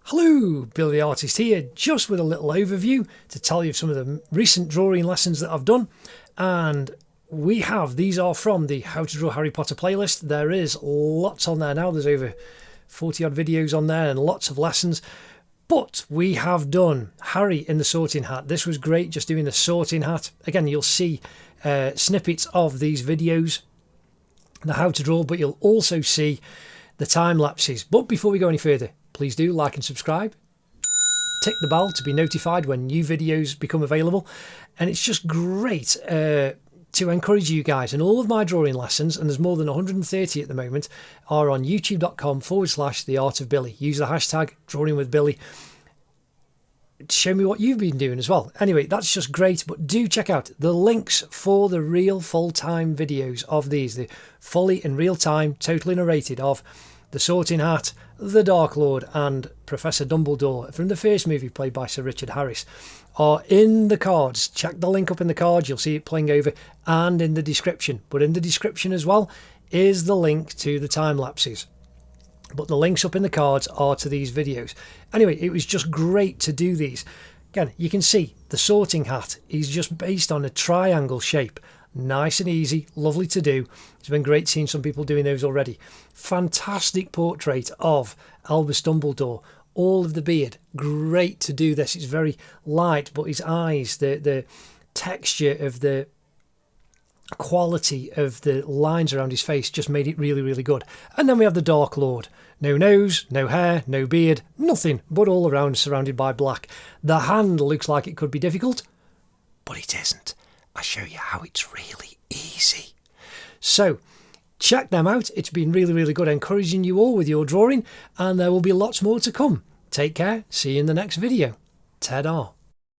Hello, Billy the Artist here, just with a little overview to tell you of some of the recent drawing lessons that I've done. And these are from the How to Draw Harry Potter playlist. There is lots on there now. There's over 40 odd videos on there and lots of lessons. But we have done Harry in the Sorting Hat. This was great, just doing the Sorting Hat. Again, you'll see snippets of these videos, the How to Draw, but you'll also see the time lapses. But before we go any further, please do like and subscribe. Tick the bell to be notified when new videos become available. And it's just great to encourage you guys. And all of my drawing lessons, and there's more than 130 at the moment, are on youtube.com/theartofbilly. Use the hashtag drawingwithbilly. Show me what you've been doing as well. Anyway, that's just great. But do check out the links for the real full-time videos of these. The fully in real time, totally narrated of the Sorting Hat, the Dark Lord and Professor Dumbledore from the first movie played by Sir Richard Harris are in the cards. Check the link up in the cards, you'll see it playing over, and in the description. But in the description as well is the link to the time lapses. But the links up in the cards are to these videos. Anyway, it was just great to do these. Again, you can see the Sorting Hat is just based on a triangle shape. Nice and easy, lovely to do. It's been great seeing some people doing those already. Fantastic portrait of Albus Dumbledore. All of the beard, great to do this. It's very light, but his eyes, the texture of the quality of the lines around his face just made it really, really good. And then we have the Dark Lord. No nose, no hair, no beard, nothing, but all around surrounded by black. The hand looks like it could be difficult, but it isn't. I show you how it's really easy. So check them out. It's been really, really good encouraging you all with your drawing, and there will be lots more to come. Take care. See you in the next video. Ta-da.